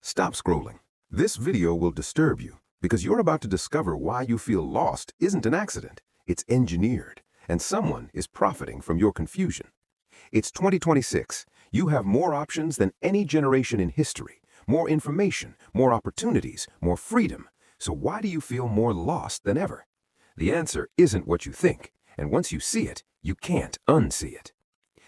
Stop scrolling. This video will disturb you because you're about to discover why you feel lost isn't an accident. It's engineered, and someone is profiting from your confusion. It's 2026. You have more options than any generation in history, more information, more opportunities, more freedom. So why do you feel more lost than ever? The answer isn't what you think, and once you see it, you can't unsee it.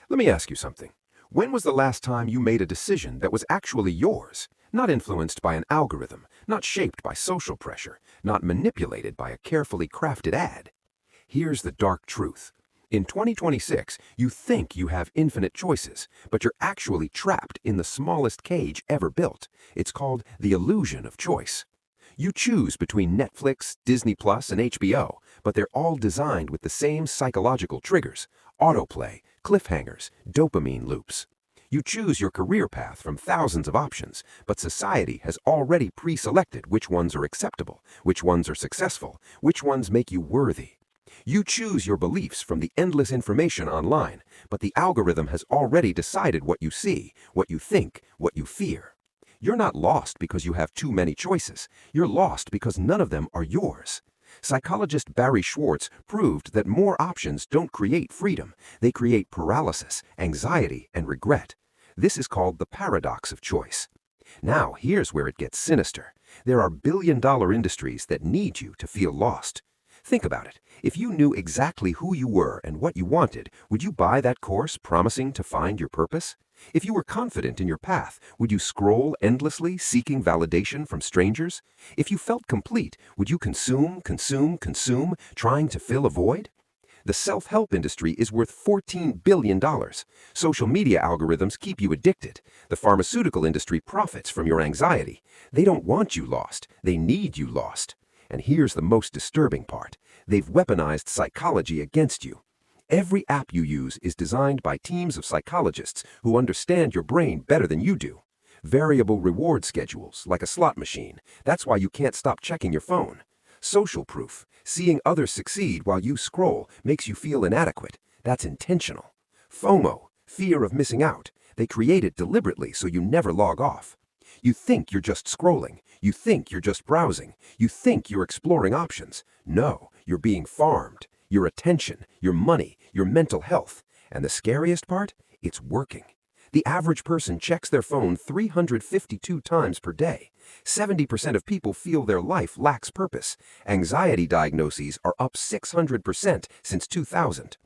Let me ask you something. When was the last time you made a decision that was actually yours? Not influenced by an algorithm, not shaped by social pressure, not manipulated by a carefully crafted ad. Here's the dark truth. In 2026, you think you have infinite choices, but you're actually trapped in the smallest cage ever built. It's called the illusion of choice. You choose between Netflix, Disney Plus, and HBO, but they're all designed with the same psychological triggers: autoplay, cliffhangers, dopamine loops. You choose your career path from thousands of options, but society has already pre-selected which ones are acceptable, which ones are successful, which ones make you worthy. You choose your beliefs from the endless information online, but the algorithm has already decided what you see, what you think, what you fear. You're not lost because you have too many choices. You're lost because none of them are yours. Psychologist Barry Schwartz proved that more options don't create freedom. They create paralysis, anxiety, and regret. This is called the paradox of choice. Now, here's where it gets sinister. There are billion-dollar industries that need you to feel lost. Think about it. If you knew exactly who you were and what you wanted, would you buy that course promising to find your purpose? If you were confident in your path, would you scroll endlessly seeking validation from strangers? If you felt complete, would you consume, trying to fill a void? The self-help industry is worth $14 billion. Social media algorithms keep you addicted. The pharmaceutical industry profits from your anxiety. They don't want you lost. They need you lost. And here's the most disturbing part. They've weaponized psychology against you. Every app you use is designed by teams of psychologists who understand your brain better than you do. Variable reward schedules, like a slot machine. That's why you can't stop checking your phone. Social proof. Seeing others succeed while you scroll makes you feel inadequate. That's intentional. FOMO, fear of missing out. They create it deliberately so you never log off. You think you're just scrolling. You think you're just browsing. You think you're exploring options. No, you're being farmed. Your attention, your money, your mental health. And the scariest part? It's working. The average person checks their phone 352 times per day. 70% of people feel their life lacks purpose. Anxiety diagnoses are up 600% since 2000.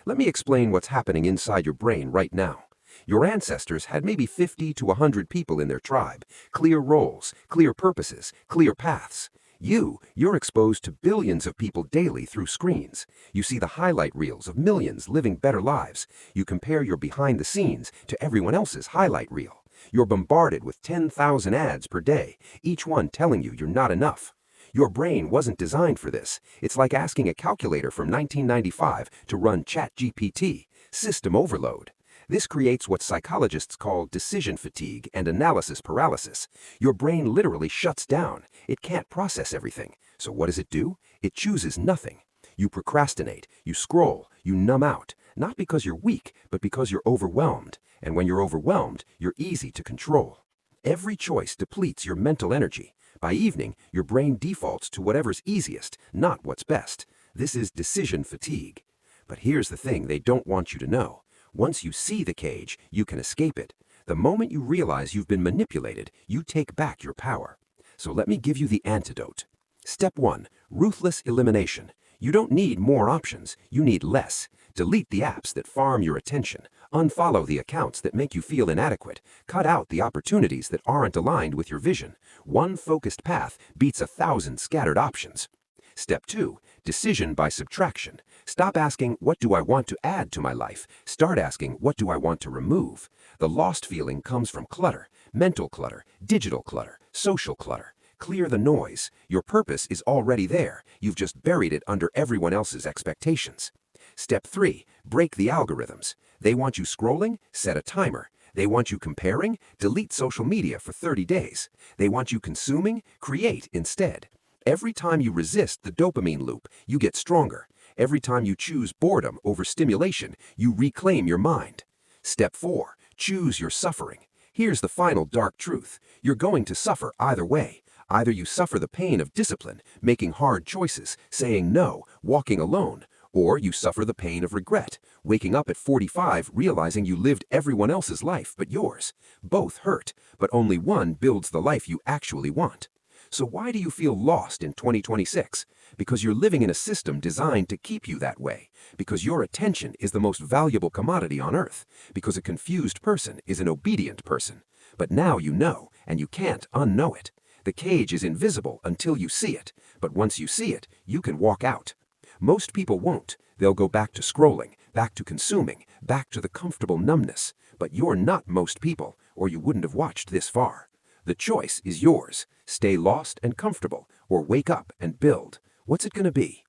Let me explain what's happening inside your brain right now. Your ancestors had maybe 50 to 100 people in their tribe. Clear roles, clear purposes, clear paths. You're exposed to billions of people daily through screens. You see the highlight reels of millions living better lives. You compare your behind the scenes to everyone else's highlight reel. You're bombarded with 10,000 ads per day, each one telling you you're not enough. Your brain wasn't designed for this. It's like asking a calculator from 1995 to run ChatGPT. System overload. This creates what psychologists call decision fatigue and analysis paralysis. Your brain literally shuts down. It can't process everything. So what does it do? It chooses nothing. You procrastinate, you scroll, you numb out, not because you're weak, but because you're overwhelmed. And when you're overwhelmed, you're easy to control. Every choice depletes your mental energy. By evening, your brain defaults to whatever's easiest, not what's best. This is decision fatigue. But here's the thing they don't want you to know. Once you see the cage, you can escape it. The moment you realize you've been manipulated, you take back your power. So let me give you the antidote. Step 1. Ruthless elimination. You don't need more options, you need less. Delete the apps that farm your attention. Unfollow the accounts that make you feel inadequate. Cut out the opportunities that aren't aligned with your vision. One focused path beats 1,000 scattered options. Step 2. Decision by subtraction. Stop asking, what do I want to add to my life? Start asking, what do I want to remove? The lost feeling comes from clutter, mental clutter, digital clutter, social clutter. Clear the noise. Your purpose is already there. You've just buried it under everyone else's expectations. Step 3. Break the algorithms. They want you scrolling? Set a timer. They want you comparing? Delete social media for 30 days. They want you consuming? Create instead. Every time you resist the dopamine loop, you get stronger. Every time you choose boredom over stimulation, you reclaim your mind. Step 4. Choose your suffering. Here's the final dark truth. You're going to suffer either way. Either you suffer the pain of discipline, making hard choices, saying no, walking alone, or you suffer the pain of regret, waking up at 45 realizing you lived everyone else's life but yours. Both hurt, but only one builds the life you actually want. So why do you feel lost in 2026? Because you're living in a system designed to keep you that way. Because your attention is the most valuable commodity on earth. Because a confused person is an obedient person. But now you know, and you can't unknow it. The cage is invisible until you see it, but once you see it, you can walk out. Most people won't. They'll go back to scrolling, back to consuming, back to the comfortable numbness. But you're not most people, or you wouldn't have watched this far. The choice is yours. Stay lost and comfortable, or wake up and build. What's it gonna be?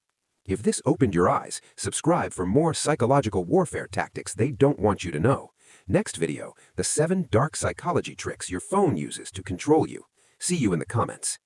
If this opened your eyes, subscribe for more psychological warfare tactics they don't want you to know. Next video, the 7 dark psychology tricks your phone uses to control you. See you in the comments.